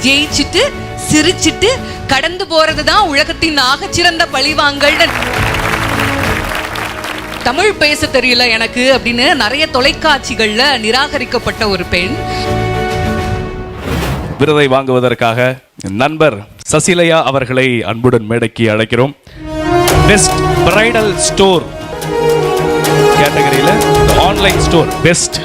ஜெயிச்சுட்டு சிரிச்சிட்டு கடந்து போறதுதான் உலகத்தின் ஆகச்சிறந்த பழிவாங்கல். தமிழ் பேச தெரியல எனக்கு அப்படின்னு நிறைய தொலைக்காட்சிகள்ல நிராகரிக்கப்பட்ட ஒரு பெண். விருதை வாங்குவதற்காக நண்பர் சசிலையா அவர்களை அன்புடன் மேடைக்கு அழைக்கிறோம். பெஸ்ட் பிரைடல் ஸ்டோர் கேட்டகரியில ஆன்லைன் ஸ்டோர் பெஸ்ட்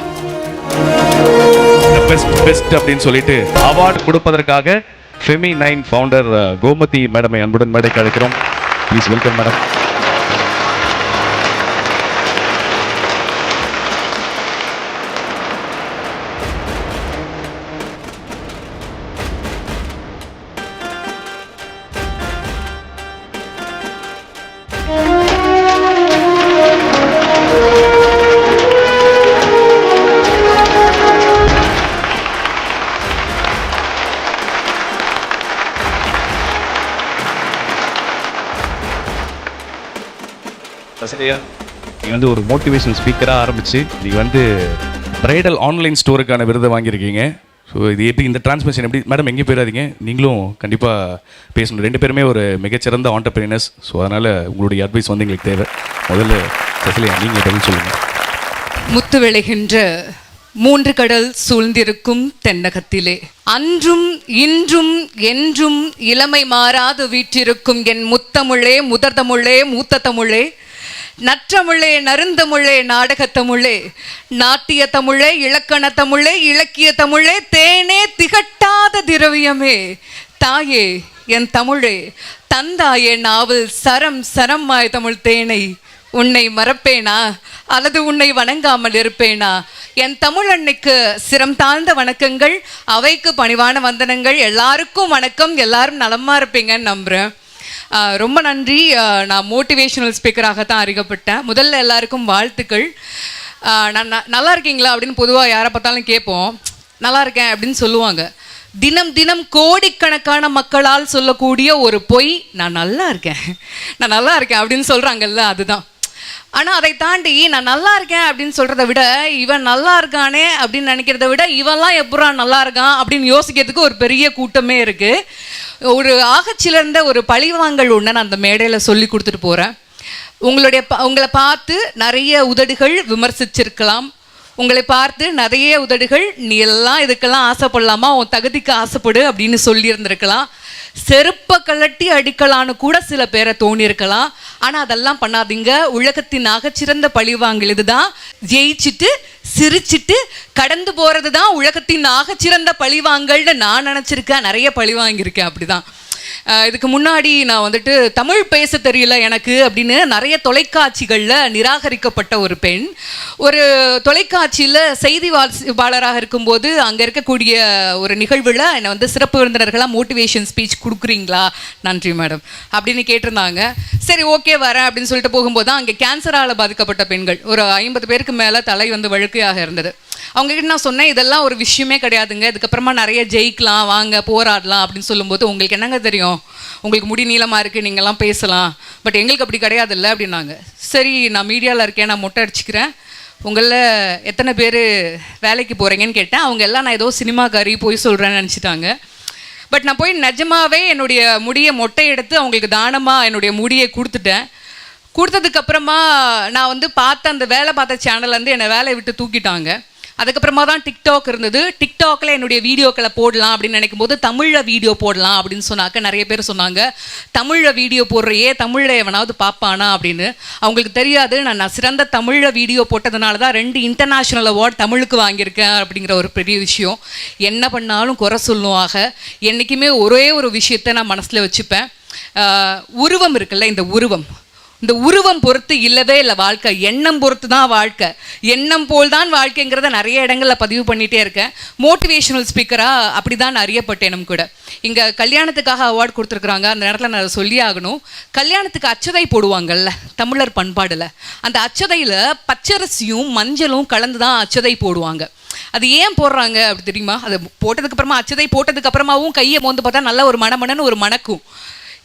அப்படின்னு சொல்லிட்டு அவார்டு கொடுப்பதற்காக ஃபெமி9 ஃபவுண்டர் கோமதி மேடமை அன்புடன் மேடைக்கு அழைக்கிறோம். Please welcome madam. சசிலையா, நீங்கள் வந்து ஒரு மோட்டிவேஷனல் ஸ்பீக்கராக ஆரம்பித்து நீங்கள் வந்து பிரைடல் ஆன்லைன் ஸ்டோருக்கான விருதை வாங்கியிருக்கீங்க. ஸோ இது எப்படி இந்த டிரான்ஸ்மிஷன் எப்படி மேடம்? எங்கே போயிடாதீங்க, நீங்களும் கண்டிப்பாக பேசணும். ரெண்டு பேருமே ஒரு மிகச்சிறந்த ஆண்டர்பிரினர்ஸ். ஸோ அதனால் உங்களுடைய அட்வைஸ் வந்து எங்களுக்கு தேவை. முதல்ல சசிலையா, நீங்கள் பதில் சொல்லுங்கள். முத்து விளைகின்ற 3 கடல் சூழ்ந்திருக்கும் தென்னகத்திலே அன்றும் இன்றும் என்றும் இளமை மாறாது வீற்றிருக்கும் என் முத்தமிழே, முதற் தமிழே, மூத்த தமிழே, நற்றமிழே, நருந்தமிழே, நாடகத்தமிழே, நாட்டிய தமிழே, இலக்கண தமிழே, இலக்கிய தமிழே, தேனே திகட்டாத திரவியமே, தாயே என் தமிழே, தந்தாயே நாவல் சரம் சரமாய் தமிழ் தேனை, உன்னை மறப்பேனா அல்லது உன்னை வணங்காமல் இருப்பேனா? என் தமிழ் அன்னைக்கு சிரம் தாழ்ந்த வணக்கங்கள், அவைக்கு பணிவான வந்தனங்கள். எல்லாருக்கும் வணக்கம். எல்லாரும் நலமா இருப்பீங்கன்னு நம்புகிறேன். ரொம்ப நன்றி. நான் மோட்டிவேஷனல் ஸ்பீக்கராக தான் அறிக்கப்பட்டேன். முதல்ல எல்லாருக்கும் வாழ்த்துக்கள். நான் நல்லா இருக்கீங்களா அப்படின்னு பொதுவாக யாரை பார்த்தாலும் கேட்போம். நல்லா இருக்கேன் அப்படின்னு சொல்லுவாங்க. தினம் தினம் கோடிக்கணக்கான மக்களால் சொல்லக்கூடிய ஒரு பொய், நான் நல்லா இருக்கேன் அப்படின்னு சொல்கிறாங்கல்ல, அதுதான். ஆனால் அதை தாண்டி நான் நல்லா இருக்கேன் அப்படின்னு சொல்கிறத விட, இவன் நல்லா இருக்கானே அப்படின்னு நினைக்கிறத விட, இவன்லாம் எப்படா நல்லா இருக்கான் அப்படின்னு யோசிக்கிறதுக்கு ஒரு பெரிய கூட்டமே இருக்குது. ஒரு ஆகச்சிறந்த ஒரு பழிவாங்கல் ஒன்று நான் அந்த மேடையில் சொல்லி கொடுத்துட்டு போகிறேன். உங்களை பார்த்து நிறைய உதடுகள் விமர்சிச்சிருக்கலாம். உங்களை பார்த்து நிறைய உதடுகள் நீ எல்லாம் இதுக்கெல்லாம் ஆசைப்படலாமா, உன் தகுதிக்கு ஆசைப்படு அப்படின்னு சொல்லியிருந்திருக்கலாம். செருப்பை கலட்டி அடிக்கலான்னு கூட சில பேரை தோணியிருக்கலாம். ஆனால் அதெல்லாம் பண்ணாதீங்க. உலகத்தின் ஆகச்சிறந்த பழிவாங்கல் இதுதான். ஜெயிச்சுட்டு சிரிச்சிட்டு கடந்து போகிறது தான் உலகத்தின் ஆகச்சிறந்த பழிவாங்கல்னு நான் நினச்சிருக்கேன். நிறைய பழி வாங்கியிருக்கேன். அப்படிதான். இதுக்கு முன்னாடி நான் வந்துட்டு தமிழ் பேச தெரியல எனக்கு அப்படின்னு நிறைய தொலைக்காட்சிகளில் நிராகரிக்கப்பட்ட ஒரு பெண். ஒரு தொலைக்காட்சியில் செய்தி வாசிப்பாளராக இருக்கும்போது அங்கே இருக்கக்கூடிய ஒரு நிகழ்வில் என்னை வந்து சிறப்பு விருந்தினர்களாக மோட்டிவேஷன் ஸ்பீச் கொடுக்குறீங்களா? நன்றி மேடம் அப்படின்னு கேட்டிருந்தாங்க. சரி ஓகே வரேன் அப்படின்னு சொல்லிட்டு போகும்போது தான் அங்கே கேன்சரால் பாதிக்கப்பட்ட பெண்கள் ஒரு 50 பேருக்கு மேலே தலை வந்து வழுக்கையாக இருந்தது. அவங்ககிட்ட நான் சொன்னேன், இதெல்லாம் ஒரு விஷயமே கிடையாதுங்க, இதுக்கப்புறமா நிறைய ஜெயிக்கலாம், வாங்க போராடலாம் அப்படின்னு சொல்லும்போது, உங்களுக்கு என்னங்க தெரியும், உங்களுக்கு முடி நீளமாக இருக்குது, நீங்கள்லாம் பேசலாம், பட் எங்களுக்கு அப்படி கிடையாது இல்லை அப்படின்னாங்க. சரி நான் மீடியாவில் இருக்கேன், நான் மொட்டை அடிச்சுக்கிறேன், உங்களில் எத்தனை பேர் வேலைக்கு போகிறீங்கன்னு கேட்டேன். அவங்க எல்லாம் நான் ஏதோ சினிமாக்காரி போய் சொல்கிறேன்னு நினச்சிட்டாங்க. பட் நான் போய் நிஜமாகவே என்னுடைய முடியை மொட்டை எடுத்து அவங்களுக்கு தானமாக என்னுடைய முடியை கொடுத்துட்டேன். கொடுத்ததுக்கப்புறமா நான் வந்து அந்த வேலை பார்த்த சேனல்லேருந்து என்னை வேலையை விட்டு தூக்கிட்டாங்க. அதுக்கப்புறமா தான் டிக்டாக் இருந்தது. டிக்டாக்ல என்னுடைய வீடியோக்களை போடலாம் அப்படின்னு நினைக்கும் போது தமிழில் வீடியோ போடலாம் அப்படின்னு சொன்னாக்க நிறைய பேர் சொன்னாங்க, தமிழில் வீடியோ போடுறையே, தமிழில் எவனாவது பார்ப்பானா அப்படின்னு. அவங்களுக்கு தெரியாது, நான் சிறந்த தமிழில் வீடியோ போட்டதுனால தான் 2 இன்டர்நேஷ்னல் அவார்டு தமிழுக்கு வாங்கியிருக்கேன் அப்படிங்கிற ஒரு பெரிய விஷயம். என்ன பண்ணாலும் குறை சொல்லுவாங்க. என்றைக்குமே ஒரே ஒரு விஷயத்தை நான் மனசில் வச்சுப்பேன். உருவம் இருக்குல்ல, இந்த உருவம் பொறுத்து இல்லவே இல்லை வாழ்க்கை, எண்ணம் பொறுத்து தான் வாழ்க்கை. எண்ணம் போல் தான் வாழ்க்கைங்கிறத நிறைய இடங்களில் பதிவு பண்ணிகிட்டே இருக்கேன். மோட்டிவேஷனல் ஸ்பீக்கராக அப்படி தான் அறியப்பட்டேனும் கூட. இங்கே கல்யாணத்துக்காக அவார்டு கொடுத்துருக்குறாங்க. அந்த நேரத்தில் நான் சொல்லி ஆகணும். கல்யாணத்துக்கு அச்சதை போடுவாங்கல்ல தமிழர் பண்பாடில், அந்த அச்சதையில் பச்சரிசியும் மஞ்சளும் கலந்து தான் அச்சதை போடுவாங்க. அது ஏன் போடுறாங்க அப்படி தெரியுமா? அது போட்டதுக்கப்புறமா, அச்சதை போட்டதுக்கப்புறமாவும் கையை மோந்து பார்த்தா நல்ல ஒரு மணமணன்னு ஒரு மணக்கும்.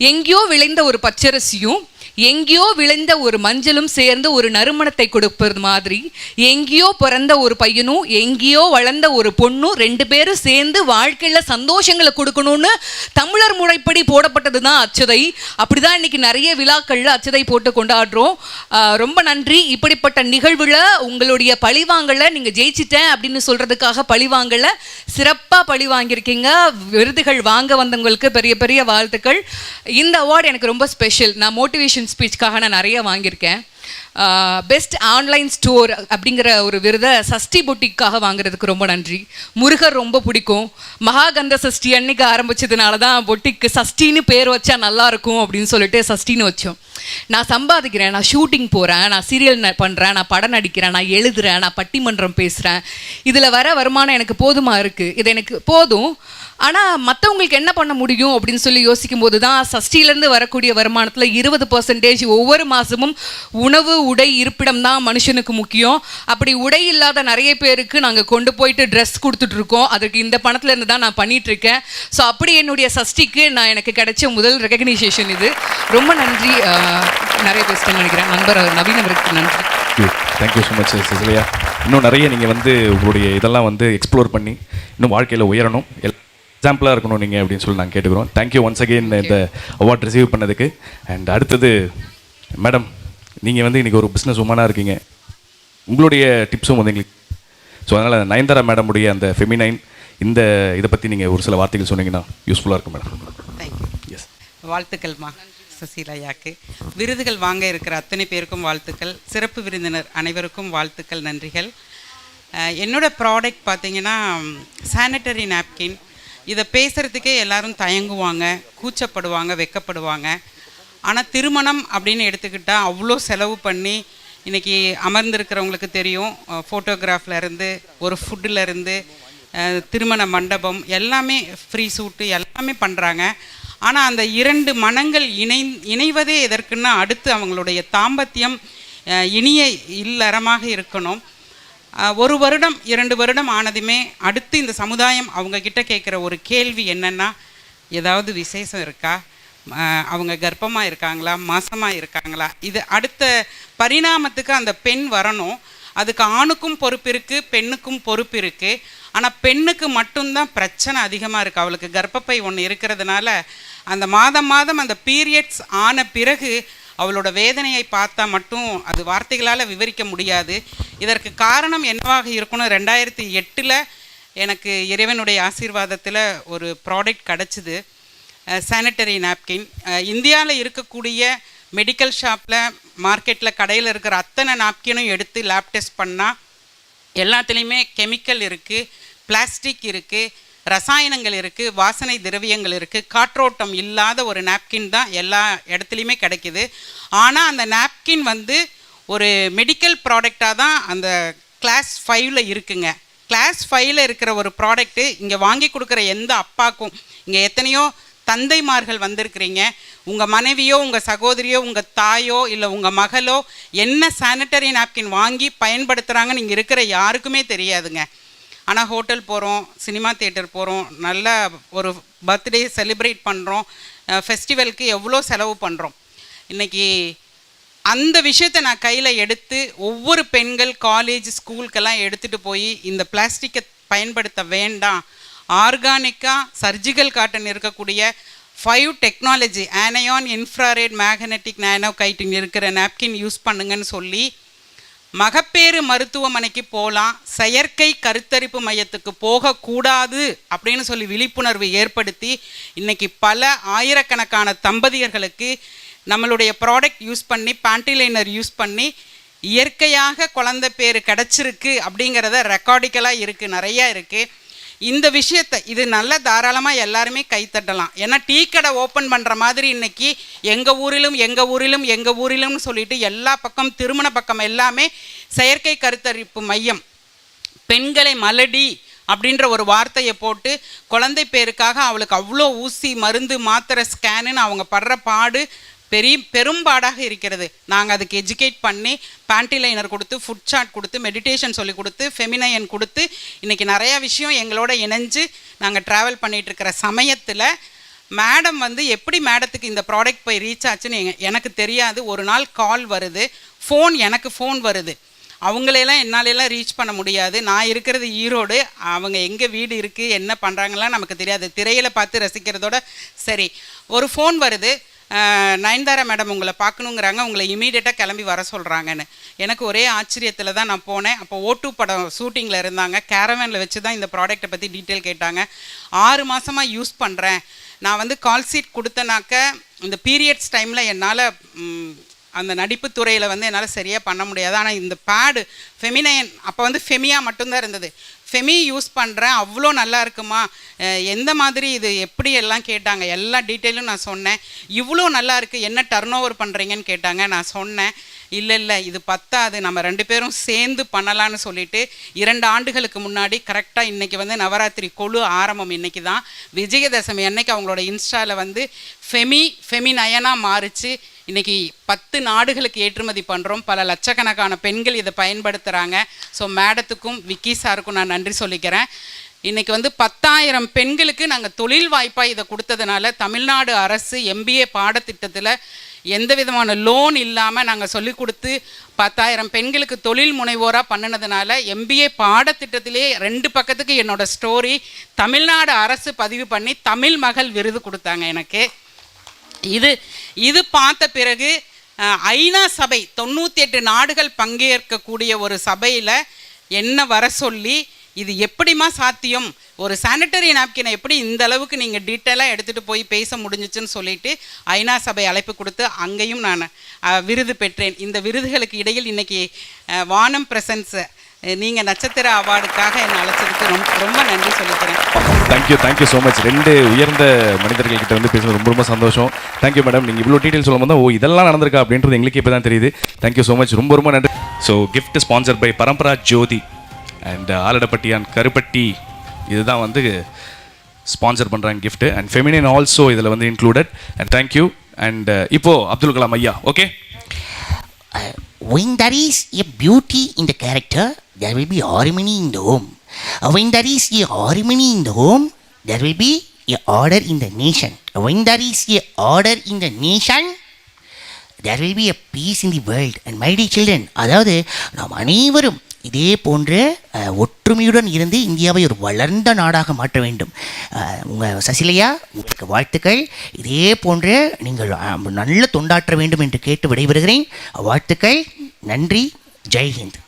எங்கேயோ விளைந்த ஒரு பச்சரிசியும் எங்கேயோ விளைந்த ஒரு மஞ்சளும் சேர்ந்து ஒரு நறுமணத்தை கொடுப்பது மாதிரி, எங்கேயோ பிறந்த ஒரு பையனும் எங்கேயோ வளர்ந்த ஒரு பொண்ணும் 2 பேரும் சேர்ந்து வாழ்க்கையில சந்தோஷங்களை கொடுக்கணும்னு தமிழர் முறைப்படி போடப்பட்டது தான் அச்சதை. அப்படிதான் இன்னைக்கு நிறைய விழாக்கள்ல அச்சதை போட்டு கொண்டாடுறோம். ரொம்ப நன்றி. இப்படிப்பட்ட நிகழ்வுல உங்களுடைய பழிவாங்கல நீங்க ஜெயிச்சிட்டேன் அப்படின்னு சொல்றதுக்காக பழிவாங்கல, சிறப்பா பழி வாங்கியிருக்கீங்க. விருதுகள் வாங்க வந்தவங்களுக்கு பெரிய பெரிய வாழ்த்துக்கள். இந்த அவார்டு எனக்கு ரொம்ப ஸ்பெஷல். நான் மோட்டிவேஷன் ஸ்பீச்சுக்காக நான் நிறைய வாங்கியிருக்கேன். பெஸ்ட் ஆன்லைன் ஸ்டோர் அப்படிங்கிற ஒரு விருதை சஷ்டி பொட்டிக்காக வாங்குறதுக்கு ரொம்ப நன்றி. முருகர் ரொம்ப பிடிக்கும். மகாகந்த சஷ்டி அன்னைக்கு ஆரம்பிச்சதுனால தான் பொட்டிக்கு சஷ்டின்னு பேர் வச்சா நல்லா இருக்கும் அப்படின்னு சொல்லிட்டு சஷ்டின்னு வச்சோம். நான் சம்பாதிக்கிறேன், நான் ஷூட்டிங் போகிறேன், நான் சீரியல் பண்ணுறேன், நான் படம் நடிக்கிறேன், நான் எழுதுறேன், நான் பட்டிமன்றம் பேசுகிறேன். இதில் வர வருமானம் எனக்கு போதுமா இருக்குது, இது எனக்கு போதும். ஆனால் மற்றவங்களுக்கு என்ன பண்ண முடியும் அப்படின்னு சொல்லி யோசிக்கும் போது தான் சஷ்டியிலேருந்து வரக்கூடிய வருமானத்தில் 20% ஒவ்வொரு மாதமும் உணவு, உடை, இருப்பிடம் தான் மனுஷனுக்கு முக்கியம். அப்படி உடை இல்லாத நிறைய பேருக்கு நாங்கள் கொண்டு போயிட்டு ட்ரெஸ் கொடுத்துட்ருக்கோம். அதுக்கு இந்த பணத்துலேருந்து தான் நான் பண்ணிகிட்ருக்கேன். ஸோ அப்படி என்னுடைய சஷ்டிக்கு எனக்கு கிடைச்ச முதல் ரெகக்னைசேஷன் இது. ரொம்ப நன்றி. நிறைய பேசிட்டேன்னு நினைக்கிறேன். நண்பர் நவீன் அவருக்கு நன்றி. Thank you so much Cecilia. இன்னும் நிறைய நீங்கள் உங்களுடைய இதெல்லாம் எக்ஸ்ப்ளோர் பண்ணி இன்னும் வாழ்க்கையில் உயரணும், எக்ஸாம்பிளாக இருக்கணும் நீங்கள் அப்படின்னு சொல்லி நாங்கள் கேட்டுக்கிறோம். தேங்க்யூ ஒன்ஸ் அகெயின் இந்த அவார்ட் ரிசீவ் பண்ணதுக்கு. அண்ட் அடுத்தது மேடம், நீங்கள் இன்றைக்கி ஒரு பிஸ்னஸ் உமனாக இருக்கீங்க. உங்களுடைய டிப்ஸும் எங்களுக்கு, ஸோ அதனால் நயன்தாரா மேடமுடைய அந்த ஃபெமினைன் இந்த இதை பற்றி நீங்கள் ஒரு சில வார்த்தைகள் சொன்னீங்கன்னா யூஸ்ஃபுல்லாக இருக்கும் மேடம். தேங்க்யூ. எஸ், வாழ்த்துக்கள்மா சசிலாயாக்கு. விருதுகள் வாங்க இருக்கிற அத்தனை பேருக்கும் வாழ்த்துக்கள். சிறப்பு விருந்தினர் அனைவருக்கும் வாழ்த்துக்கள், நன்றிகள். என்னோடய ப்ராடக்ட் பார்த்தீங்கன்னா சானிட்டரி நாப்கின். இதை பேசுகிறதுக்கே எல்லோரும் தயங்குவாங்க, கூச்சப்படுவாங்க, வெக்கப்படுவாங்க. ஆனால் திருமணம் அப்படின்னு எடுத்துக்கிட்டால் அவ்வளோ செலவு பண்ணி இன்றைக்கி அமர்ந்திருக்கிறவங்களுக்கு தெரியும். ஃபோட்டோகிராஃப்லேருந்து ஒரு ஃபுட்டுலேருந்து திருமண மண்டபம் எல்லாமே, ஃப்ரீ சூட்டு எல்லாமே பண்ணுறாங்க. ஆனால் அந்த 2 மனங்கள் இணைவதே எதற்குன்னா அடுத்து அவங்களுடைய தாம்பத்தியம் இனிய இல்லறமாக இருக்கணும். 1 வருடம் 2 வருடம் ஆனதுமே அடுத்து இந்த சமுதாயம் அவங்கக்கிட்ட கேட்குற ஒரு கேள்வி என்னென்னா, ஏதாவது விசேஷம் இருக்கா, அவங்க கர்ப்பமாக இருக்காங்களா, மாசமாக இருக்காங்களா. இது அடுத்த பரிணாமத்துக்கு அந்த பெண் வரணும். அதுக்கு ஆணுக்கும் பொறுப்பு இருக்குது, பெண்ணுக்கும் பொறுப்பு இருக்குது. ஆனால் பெண்ணுக்கு மட்டும்தான் பிரச்சனை அதிகமாக இருக்குது. அவளுக்கு கர்ப்பப்பை ஒன்று இருக்கிறதுனால அந்த மாதம் அந்த பீரியட்ஸ் ஆன பிறகு அவளோட வேதனையை பார்த்தா மட்டும் அது வார்த்தைகளால் விவரிக்க முடியாது. இதற்கு காரணம் என்னவாக இருக்குன்னு 2008 எனக்கு இறைவனுடைய ஆசீர்வாதத்தில் ஒரு ப்ராடக்ட் கிடச்சிது, சானிட்டரி நாப்கின். இந்தியாவில் இருக்கக்கூடிய மெடிக்கல் ஷாப்பில், மார்க்கெட்டில், கடையில் இருக்கிற அத்தனை நாப்கினும் எடுத்து லேப் டெஸ்ட் பண்ணால் எல்லாத்துலேயுமே கெமிக்கல் இருக்குது, பிளாஸ்டிக் இருக்குது, ரசாயனங்கள் இருக்குது, வாசனை திரவியங்கள் இருக்குது. காற்றோட்டம் இல்லாத ஒரு நாப்கின் தான் எல்லா இடத்துலையுமே கிடைக்கிது. ஆனால் அந்த நாப்கின் ஒரு மெடிக்கல் ப்ராடக்டாக தான் அந்த கிளாஸ் 5 இருக்குங்க. கிளாஸ் 5 இருக்கிற ஒரு ப்ராடக்ட்டு இங்கே வாங்கி கொடுக்குற எந்த அப்பாக்கும், இங்கே எத்தனையோ தந்தைமார்கள் வந்திருக்கிறீங்க, உங்கள் மனைவியோ, உங்கள் சகோதரியோ, உங்கள் தாயோ, இல்லை உங்கள் மகளோ என்ன சானிட்டரி நாப்கின் வாங்கி பயன்படுத்துகிறாங்கன்னு இங்கே இருக்கிற யாருக்குமே தெரியாதுங்க. ஆனால் ஹோட்டல் போகிறோம், சினிமா தியேட்டர் போகிறோம், நல்ல ஒரு பர்த்டே செலிப்ரேட் பண்ணுறோம், ஃபெஸ்டிவலுக்கு எவ்வளோ செலவு பண்ணுறோம். இன்றைக்கி அந்த விஷயத்தை நான் கையில் எடுத்து ஒவ்வொரு பெண்கள் காலேஜ் ஸ்கூலுக்கெல்லாம் எடுத்துகிட்டு போய் இந்த பிளாஸ்டிக்கை பயன்படுத்த வேண்டாம், ஆர்கானிக்காக சர்ஜிக்கல் காட்டன் இருக்கக்கூடிய 5 டெக்னாலஜி, ஆனையான், இன்ஃப்ராரெட், மேக்னெட்டிக், நானோ கைட்டின் இருக்கிற நாப்கின் யூஸ் பண்ணுங்கன்னு சொல்லி மகப்பேறு மருத்துவமனைக்கு போகலாம், செயற்கை கருத்தரிப்பு மையத்துக்கு போகக்கூடாது அப்படின்னு சொல்லி விழிப்புணர்வு ஏற்படுத்தி இன்றைக்கி பல ஆயிரக்கணக்கான தம்பதியர்களுக்கு நம்மளுடைய ப்ராடக்ட் யூஸ் பண்ணி, பேண்டி லைனர் யூஸ் பண்ணி இயற்கையாக குழந்தை பேர் கிடச்சிருக்கு அப்படிங்கிறத ரெக்கார்டிக்கலாக இருக்குது, நிறையா இருக்குது. இந்த விஷயத்தை இது நல்ல தாராளமாக எல்லாருமே கைத்தட்டலாம். ஏன்னா டீ கடை ஓப்பன் பண்ணுற மாதிரி இன்றைக்கி எங்கள் ஊரிலும்னு சொல்லிட்டு எல்லா பக்கம், திருமண பக்கம் எல்லாமே செயற்கை கருத்தரிப்பு மையம், பெண்களை மலடி அப்படின்ற ஒரு வார்த்தையை போட்டு குழந்தை பேருக்காக அவளுக்கு அவ்வளோ ஊசி, மருந்து, மாத்திரை, ஸ்கேனுன்னு அவங்க படுற பாடு பெரும்பாடாக இருக்கிறது. நாங்கள் அதுக்கு எஜுகேட் பண்ணி பேண்டி லைனர் கொடுத்து, ஃபுட் சார்ட் கொடுத்து, மெடிடேஷன் சொல்லி கொடுத்து, ஃபெமினைன் கொடுத்து இன்றைக்கி நிறையா விஷயம் எங்களோட இணைஞ்சு நாங்கள் ட்ராவல் பண்ணிகிட்ருக்கிற சமயத்தில் மேடம் வந்து எப்படி மேடத்துக்கு இந்த ப்ராடக்ட் போய் ரீச் ஆச்சுன்னு எனக்கு தெரியாது. ஒரு நாள் கால் வருது, எனக்கு ஃபோன் வருது. அவங்களையெல்லாம் என்னாலெல்லாம் ரீச் பண்ண முடியாது. நான் இருக்கிறது ஈரோடு, அவங்க எங்கே வீடு இருக்குது என்ன பண்ணுறாங்கலாம் நமக்கு தெரியாது. திரையில் பார்த்து ரசிக்கிறதோட சரி. ஒரு ஃபோன் வருது, நயன்தாரா மேடம் உங்களை பார்க்கணுங்கிறாங்க, உங்களை இமீடியட்டாக கிளம்பி வர சொல்கிறாங்கன்னு. எனக்கு ஒரே ஆச்சரியத்தில் தான் நான் போனேன். அப்போ O2 படம் ஷூட்டிங்கில் இருந்தாங்க. கேரவேனில் வச்சு தான் இந்த ப்ராடக்ட்டை பற்றி டீட்டெயில் கேட்டாங்க. 6 மாதமாக யூஸ் பண்ணுறேன். நான் வந்து கால் சீட் கொடுத்தனாக்க இந்த பீரியட்ஸ் டைமில் என்னால் அந்த நடிப்பு துறையில் வந்து என்னால் சரியாக பண்ண முடியாது. ஆனால் இந்த பேடு ஃபெமினைன், அப்போ வந்து ஃபெமியா மட்டும்தான் இருந்தது. ஃபெமி யூஸ் பண்ணுறேன், அவ்வளோ நல்லா இருக்குமா, எந்த மாதிரி இது எப்படி எல்லாம் கேட்டாங்க. எல்லா டீட்டெயிலும் நான் சொன்னேன். இவ்வளோ நல்லா இருக்குது, என்ன டர்ன் ஓவர் பண்ணுறீங்கன்னு கேட்டாங்க. நான் சொன்னேன், இல்லை இது பத்தாது, நம்ம 2 பேரும் சேர்ந்து பண்ணலான்னு சொல்லிட்டு 2 ஆண்டுகளுக்கு முன்னாடி கரெக்டாக இன்றைக்கி வந்து நவராத்திரி கொலு ஆரம்பம் இன்றைக்கி தான், விஜயதசமி அன்னைக்கு அவங்களோட இன்ஸ்டாவில் வந்து ஃபெமி நயனாக மாறிச்சு. இன்றைக்கி 10 நாடுகளுக்கு ஏற்றுமதி பண்ணுறோம். பல லட்சக்கணக்கான பெண்கள் இதை பயன்படுத்துகிறாங்க. ஸோ மேடத்துக்கும் விக்கி சாருக்கும் நான் நன்றி சொல்லிக்கிறேன். இன்றைக்கி வந்து 10,000 பெண்களுக்கு நாங்கள் தொழில் வாய்ப்பாக இதை கொடுத்ததுனால தமிழ்நாடு அரசு MBA பாடத்திட்டத்தில் எந்த விதமான லோன் இல்லாமல் நாங்கள் சொல்லிக் கொடுத்து 10,000 பெண்களுக்கு தொழில் முனைவோராக பண்ணினதுனால MBA பாடத்திட்டத்திலே 2 பக்கத்துக்கு என்னோடய ஸ்டோரி தமிழ்நாடு அரசு பதிவு பண்ணி தமிழ் மகள் விருது கொடுத்தாங்க எனக்கு. இது பார்த்த பிறகு ஐநா சபை 98 நாடுகள் பங்கேற்கக்கூடிய ஒரு சபையில் என்ன வர சொல்லி, இது எப்படிமா சாத்தியம், ஒரு சானிட்டரி நாப்கினை எப்படி இந்த அளவுக்கு நீங்கள் டீட்டெயிலாக எடுத்துகிட்டு போய் பேச முடிஞ்சிச்சுன்னு சொல்லிட்டு ஐநா சபை அழைப்பு கொடுத்து அங்கேயும் நான் விருது பெற்றேன். இந்த விருதுகளுக்கு இடையில் இன்றைக்கி வானம் பிரசன்ஸ் நீங்கள் நட்சத்திர அவார்டுக்காக என்னை அழைச்சதுக்கு ரொம்ப நன்றி சொல்லிக்கிறேன். Thank you so much. 2 உயர்ந்த மனிதர்கள்கிட்ட வந்து பேசுறது ரொம்ப சந்தோஷம். Thank you madam. நீங்கள் இவ்வளோ டீட்டெயில் சொல்லும் போது இதெல்லாம் நடந்திருக்கா அப்படின்றது எங்களுக்கு இப்போ தான் தெரியுது. Thank you so much. ரொம்ப நன்றி. So gift sponsor by Parambara Jothi and Aladappattiyan karupatti, இதுதான் வந்து ஸ்பான்சர் பண்ணுறாங்க கிஃப்ட். அண்ட் ஃபெமினின் ஆல்சோ இதில் வந்து இன்க்ளூடட். And thank you. அண்ட் இப்போது அப்துல் கலாம் ஐயா. Okay. When there is a beauty in the character, there will be harmony in the home. When there is a harmony in the home, there will be a order in the nation. When there is a order in the nation, there will be a peace in the world. And my dear children, அதாவது நாம் அனைவரும் இதே போன்ற ஒற்றுமையுடன் இருந்து இந்தியாவை ஒரு வளர்ந்த நாடாக மாற்ற வேண்டும். உங்கள் சசிலையா, உங்களுக்கு வாழ்த்துக்கள். இதே போன்ற நீங்கள் நல்ல தொண்டாற்ற வேண்டும் என்று கேட்டு விடைபெறுகிறேன். வாழ்த்துக்கள். நன்றி. ஜெய்ஹிந்த்.